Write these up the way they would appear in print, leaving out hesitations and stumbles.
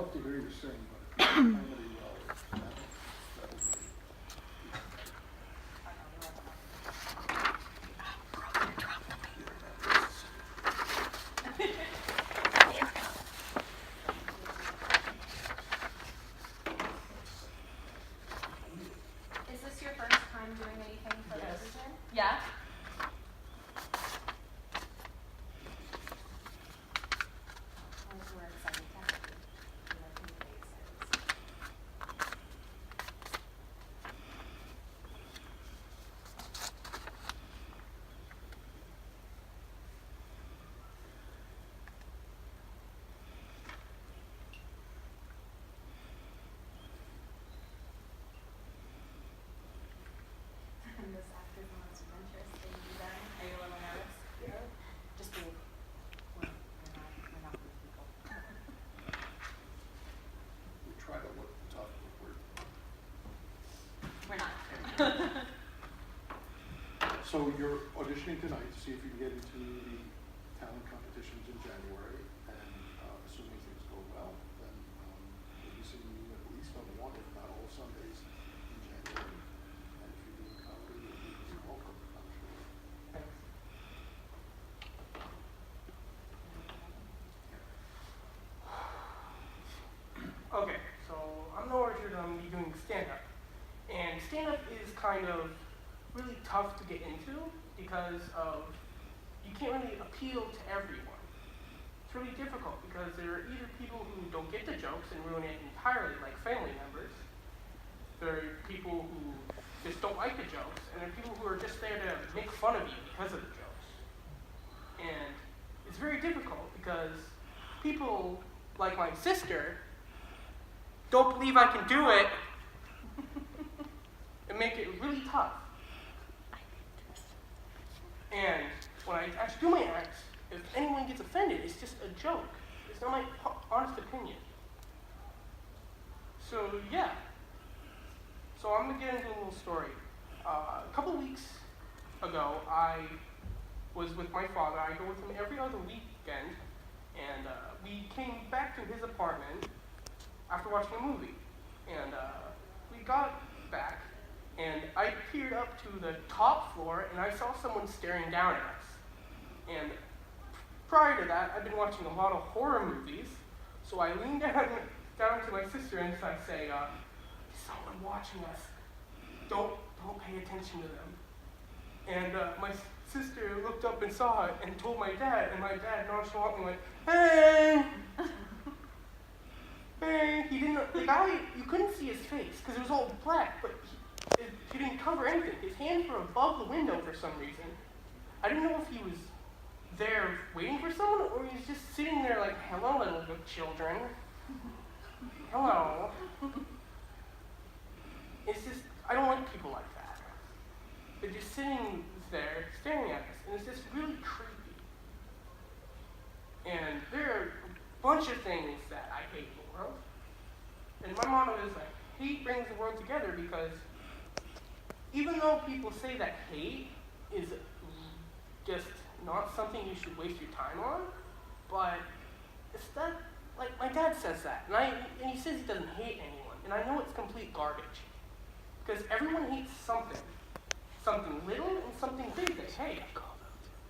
love to hear you sing, but I'm really well. Is this your first time doing anything for the Yes. Audition? Yeah? We're excited to have you. We love to hear faces. This actor is the most adventurous thing you've done. Are you a little nervous? Yeah. Just be. We're not good people. We try to look tough, but We're not. So you're auditioning tonight to see if you can get into the talent competitions in January, and assuming things go well, then we'll be seeing you at least on one, if not all Sundays in January. And if you're doing comedy, you're welcome, I'm sure. Thanks. Okay, so I'm no orchard, I'm be doing stand-up. And stand-up is kind of really tough to get into because of, you can't really appeal to everyone. It's really difficult because there are either people who don't get the jokes and ruin it entirely, like family members. There are people who just don't like the jokes, and there are people who are just there to make fun of you because of the jokes. And it's very difficult because people like my sister don't believe I can do it and make it really tough. And when I actually do my acts, if anyone gets offended, it's just a joke. It's not my honest opinion. So yeah. So I'm gonna get into a little story. A couple weeks ago, I was with my father. I go with him every other weekend, and we came back to his apartment after watching a movie. And we got back, and I peered up to the top floor, and I saw someone staring down at us. And prior to that, I've been watching a lot of horror movies, so I leaned down to my sister and I say, "There's someone watching us. Don't pay attention to them." And my sister looked up and saw it and told my dad, and my dad nonchalantly went, "Hey!" Hey, he didn't, the guy, you couldn't see his face because it was all black, but he didn't cover anything. His hands were above the window for some reason. I didn't know if he was there waiting for someone or he was just sitting there like, "Hello, little good children. Hello." It's just, I don't like people like that. They're just sitting there staring at us, and it's just really creepy. And there are a bunch of things that I hate in the world. And my motto is like, hate brings the world together, because even though people say that hate is just not something you should waste your time on, but it's that, like my dad says that, and he says he doesn't hate anyone, and I know it's complete garbage. Because everyone hates something. Something little and something big they hate.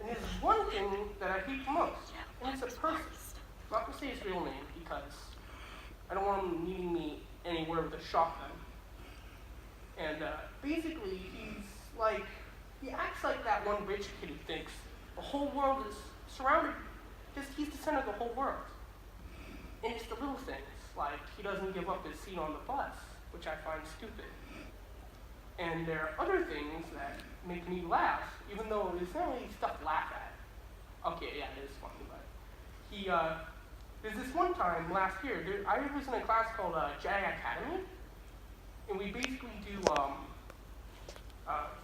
And there's one thing that I hate the most, and it's a person. I'm not going to say his real name because I don't want him meeting me anywhere with a shotgun. And basically, he acts like that one rich kid who thinks the whole world is surrounded, just he's the center of the whole world. And it's the little things, like he doesn't give up his seat on the bus, which I find stupid. And there are other things that make me laugh, even though it's not really stuff to laugh at. Okay, yeah, it is funny, but there's this one time last year, I was in a class called JAG Academy, and we basically do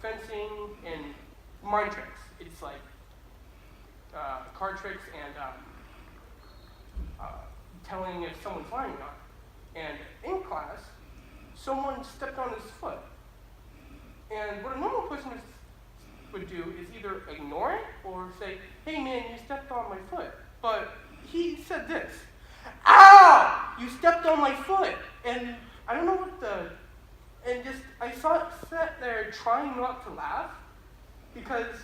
fencing and mind tricks. It's like card tricks and telling if someone's lying or not. And in class, someone stepped on his foot. And what a normal person would do is either ignore it or say, "Hey man, you stepped on my foot." But he said this, "Ow! You stepped on on my foot, and I don't know I sat there trying not to laugh, because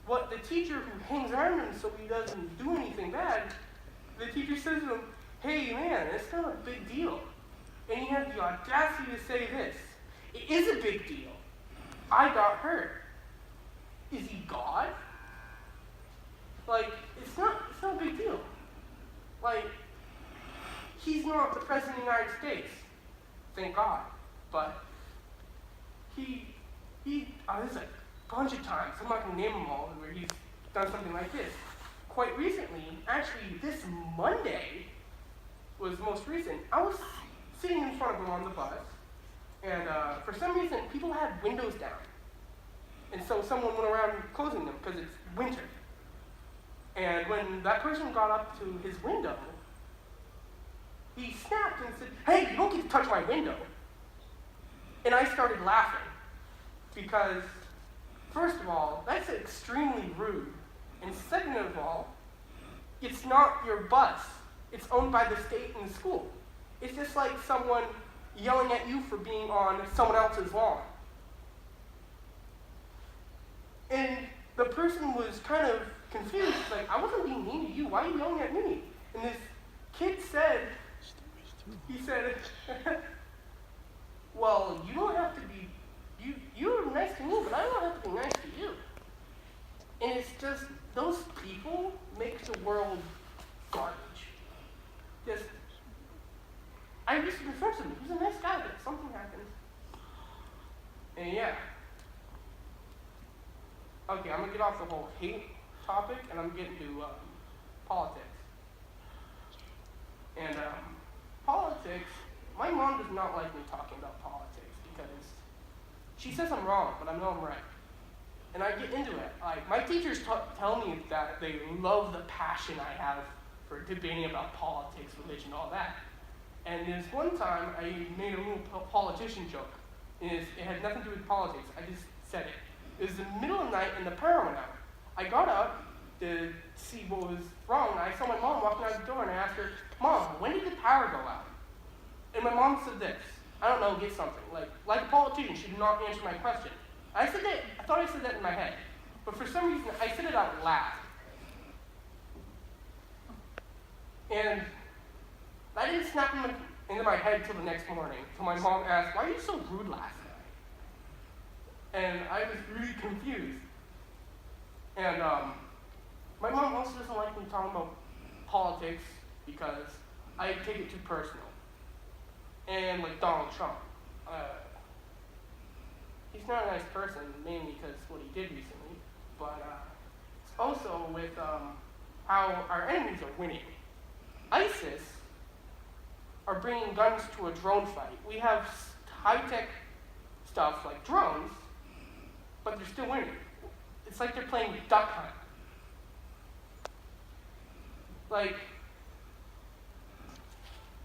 what the teacher who hangs around him so he doesn't do anything bad, the teacher says to him, "Hey man, it's not a big deal." And he had the audacity to say this: "It is a big deal. I got hurt." Is he God? Like, it's not a big deal. Like, he's not the president of the United States, thank God. But there's a bunch of times, I'm not going to name them all, where he's done something like this. Quite recently, actually this Monday was the most recent, I was sitting in front of him on the bus, and for some reason, people had windows down. And so someone went around closing them because it's winter. And when that person got up to his window, he snapped and said, "Hey, you don't get to touch my window." And I started laughing because, first of all, that's extremely rude. And second of all, it's not your bus. It's owned by the state and the school. It's just like someone yelling at you for being on someone else's lawn. And the person was kind of confused. Like, "I wasn't being mean to you. Why are you yelling at me?" And this kid said, "Well, you don't have to be, you're nice to me, but I don't have to be nice to you." And it's just, those people make the world garbage. I used to be friends with him. He's a nice guy, but something happened. And yeah. Okay, I'm going to get off the whole hate topic, and I'm getting to politics. And politics, my mom does not like me talking about politics because she says I'm wrong, but I know I'm right. And I get into it. Like, my teachers tell me that they love the passion I have for debating about politics, religion, all that. And there's one time I made a little politician joke. It had nothing to do with politics. I just said it. It was the middle of the night and the power went out. I got up to see what was wrong. I saw my mom walking out the door and I asked her, "Mom, when did the power go out?" And my mom said this: "I don't know, get something." Like a politician, she did not answer my question. I thought I said that in my head. But for some reason, I said it out loud. And that didn't snap into my head till the next morning. So my mom asked, "Why are you so rude last night?" And I was really confused. And my mom also doesn't like me talking about politics because I take it too personal. And like Donald Trump, he's not a nice person, mainly because what he did recently, but it's also with how our enemies are winning. ISIS are bringing guns to a drone fight. We have high-tech stuff like drones, but they're still winning. It's like they're playing duck hunt. Like,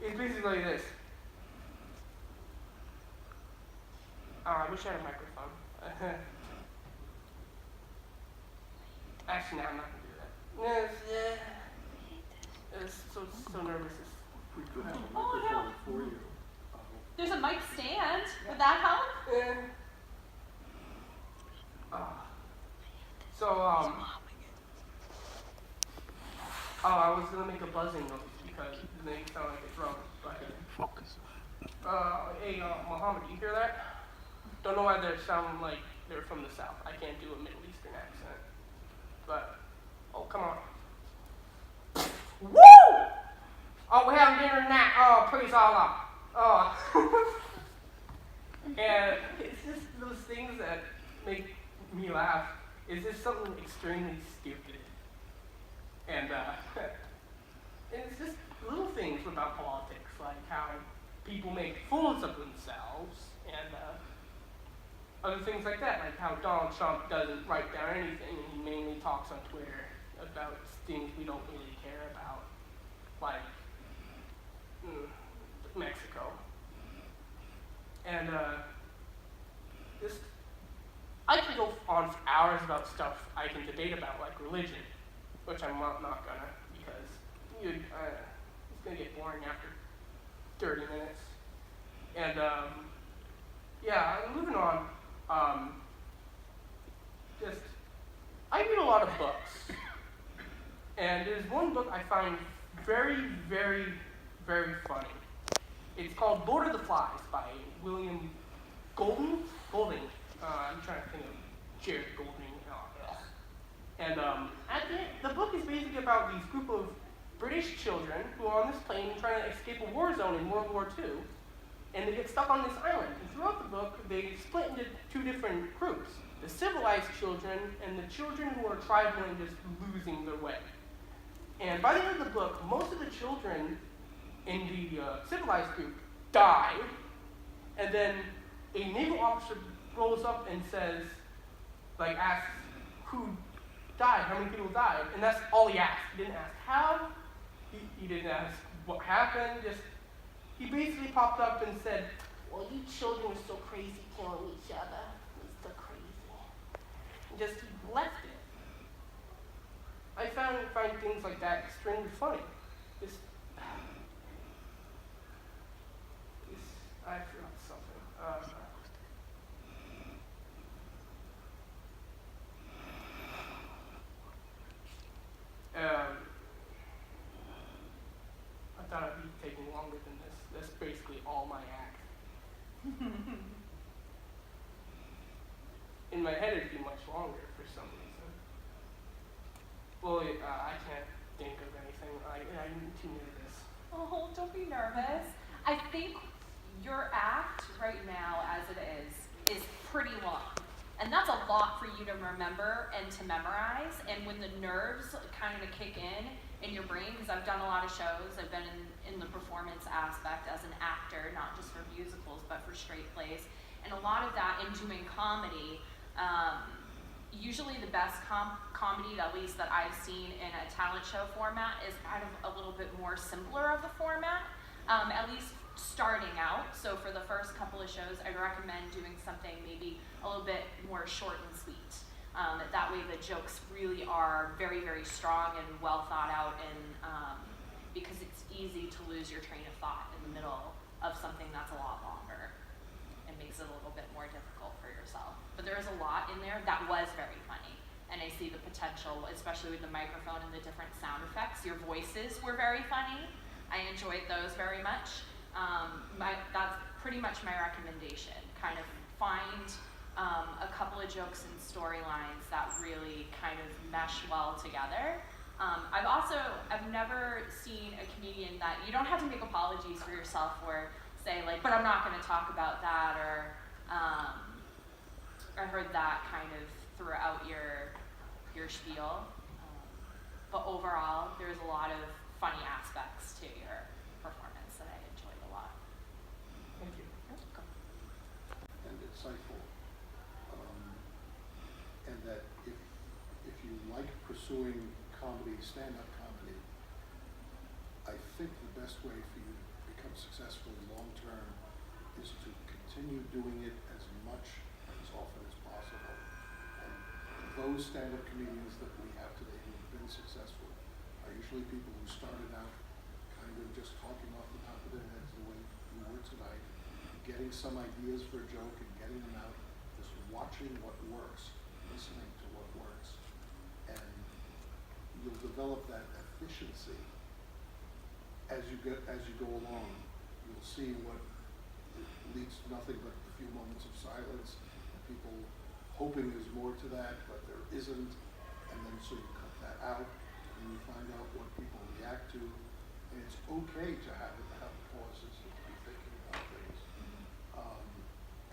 it's basically like this. I wish I had a microphone. Actually, no, I'm not going to do that. It's so nervous. We could have a Oh, microphone no. for you. There's a mic stand. Would that help? I was going to make a buzzing noise because it makes it sound like a drum. But, Focus. hey, Muhammad, do you hear that? Don't know why they sound like they're from the South. I can't do a Middle Eastern accent. But, oh, come on. Woo! Oh, we're having dinner tonight. Oh, praise Allah. Oh. And it's just those things that make me laugh. It's just something extremely stupid. And it's just little things about politics, like how people make fools of themselves, and other things like that, like how Donald Trump doesn't write down anything, and he mainly talks on Twitter about things we don't really care about, like Mexico. And I can go on for hours about stuff I can debate about, like religion, which I'm not gonna, because it's gonna get boring after 30 minutes. And yeah, moving on. Just, I read a lot of books. And there's one book I find very, very, very funny. It's called Lord of the Flies by William Golding. I'm trying to think of Jared Golding. And the book is basically about these group of British children who are on this plane trying to escape a war zone in World War II. And they get stuck on this island. And throughout the book, they split into two different groups. The civilized children and the children who are tribal and just losing their way. And by the end of the book, most of the children in the civilized group die. And then a naval officer rolls up and says, asks who died, how many people died. And that's all he asked. He didn't ask how. He didn't ask what happened. He basically popped up and said, well, you children were so crazy killing each other. It was so crazy. And just left it. I find things like that extremely funny. I forgot something. I thought I'd be taking longer than this. That's basically all my act. In my head, it'd be much longer for some reason. Well, I can't think of anything. I'm too nervous. Oh, don't be nervous. I think your act right now, as it is pretty long. And that's a lot for you to remember and to memorize. And when the nerves kind of kick in your brain, because I've done a lot of shows, I've been in the performance aspect as an actor, not just for musicals, but for straight plays. And a lot of that in doing comedy, usually the best comedy, at least that I've seen in a talent show format, is kind of a little bit more simpler of a format, at least starting out. So for the first couple of shows, I'd recommend doing something maybe a little bit more short and sweet. That way the jokes really are very, very strong and well thought out, and because it's easy to lose your train of thought in the middle of something that's a lot longer. It makes it a little bit more difficult for yourself. But there is a lot in there that was very funny. And I see the potential, especially with the microphone and the different sound effects. Your voices were very funny. I enjoyed those very much. That's pretty much my recommendation. Kind of find a couple of jokes and storylines that really kind of mesh well together. I've never seen a comedian that you don't have to make apologies for yourself or say but I'm not going to talk about that, or I heard that kind of throughout your spiel. But overall, there's a lot of funny aspects to your performance that I enjoyed a lot. Thank you. You're welcome. And insightful. And that if you like pursuing comedy, stand-up comedy, I think the best way for you to become successful long-term is to continue doing it as much, as often as possible. And those stand-up comedians that we have today who have been successful are usually people who started out kind of just talking off the top of their heads the way you were tonight, getting some ideas for a joke and getting them out, just watching what works, listening to what works. And you'll develop that efficiency as you go along. You'll see what leads to nothing but a few moments of silence, people hoping there's more to that, but there isn't, and then so you cut that out, and you find out what people react to, and it's okay to have pauses and to be thinking about things,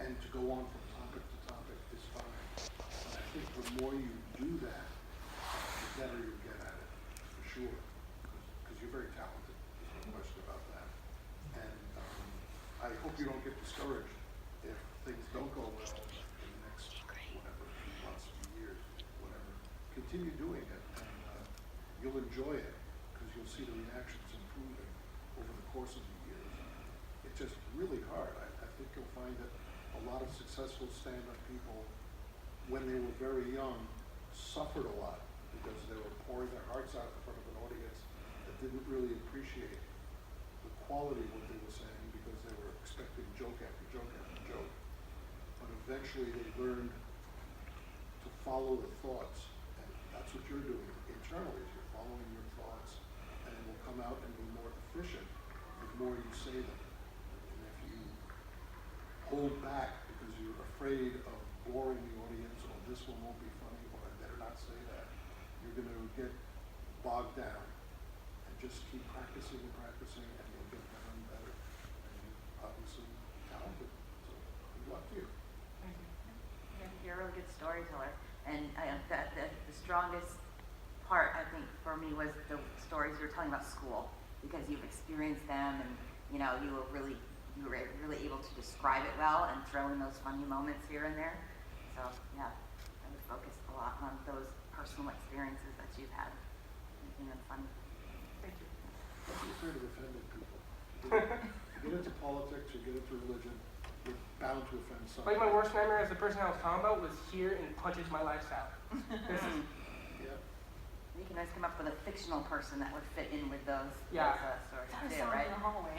and to go on from topic to topic is fine. And I think the more you do that, the better you get at it, for sure, because you're very talented, there's no question about that. And I hope you don't get discouraged if things don't go well in the next, whatever, months, years, whatever. Continue doing it, and you'll enjoy it, because you'll see the reactions improving over the course of the years. It's just really hard. I think you'll find that a lot of successful stand-up people, when they were very young, suffered a lot because they were pouring their hearts out in front of an audience that didn't really appreciate the quality of what they were saying eventually they learn to follow the thoughts, and that's what you're doing internally, is you're following your thoughts, and it will come out and be more efficient the more you say them. And if you hold back because you're afraid of boring the audience, or this one won't be funny, or I better not say that, you're gonna get bogged down. And just keep practicing and practicing, and you'll get better and better. And you're obviously talented, so good luck to you. Thank you. Yeah, you're a really good storyteller, and the strongest part I think for me was the stories you were telling about school, because you've experienced them, and you know you were really able to describe it well and throw in those funny moments here and there. So yeah, I would focus a lot on those personal experiences that you've had, making them funny. Thank you. Don't be afraid of offending people. You get into politics, you get into religion, you're bound to offend someone. Like my worst nightmare as the person I was talking about was here and punches my lifestyle. This is, Yeah. You can always come up with a fictional person that would fit in with those Yeah. stories That was too, someone right? in the hallway.